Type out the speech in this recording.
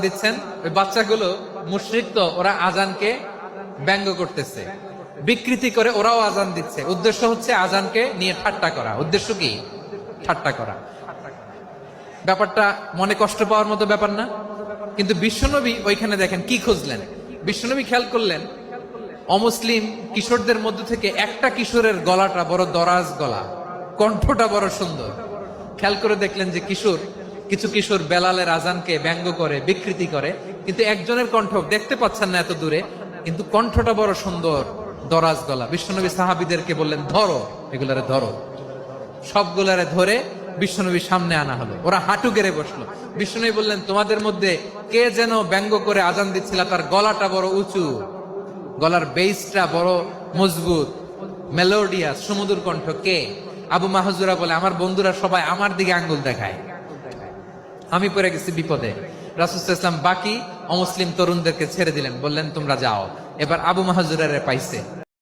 দিচ্ছেন, ওই বাচ্চাগুলো মুশরিক, তো ওরা আজানকে ব্যঙ্গ করতেছে, বিকৃতি করে ওরাও আজান দিচ্ছে। উদ্দেশ্য হচ্ছে আজানকে নিয়ে ঠাট্টা করা। উদ্দেশ্য কি? ঠাট্টা করা। ব্যাপারটা মনে কষ্ট পাওয়ার মতো ব্যাপার না? কিন্তু বিশ্বনবী ওইখানে দেখেন কি খুঁজলেন। বিশ্বনবী খেয়াল করলেন অমুসলিম কিশোরদের মধ্য থেকে একটা কিশোরের গলাটা বড় দরাজ গলা, কণ্ঠটা বড় সুন্দর। খেয়াল করে দেখলেন যে কিছু কিশোর বেলালের আজানকে ব্যঙ্গ করে, বিকৃতি করে, কিন্তু একজনের কণ্ঠ দেখতে পাচ্ছেন না এত দূরে, কিন্তু কণ্ঠটা বড় সুন্দর, দরাজ গলা। বিশ্বনবী সাহাবীদেরকে বললেন, ধরো এগুলারে, ধরো। সবগুলারে ধরে বিশ্বনবীর সামনে আনা হলো। ওরা হাঁটু গেড়ে বসলো। বিশ্বনবী বললেন, তোমাদের মধ্যে কে যেন ব্যঙ্গ করে আজান দিচ্ছিল, তার গলাটা বড় উঁচু, গলার বেসটা বড় মজবুত, মেলোডিয়াস, সুমধুর কণ্ঠ। কে? আবু মাহজুরা বলে, আমার বন্ধুরা সবাই আমার দিকে আঙ্গুল দেখায়, আমি পড়ে গেছি বিপদে। রাসূল সাল্লাল্লাহু আলাইহি ওয়াসাল্লাম বাকি অমুসলিম তরুণদেরকে ছেড়ে দিলেন, বললেন তোমরা যাও। এবার আবু মাহজুরারে পাইছে।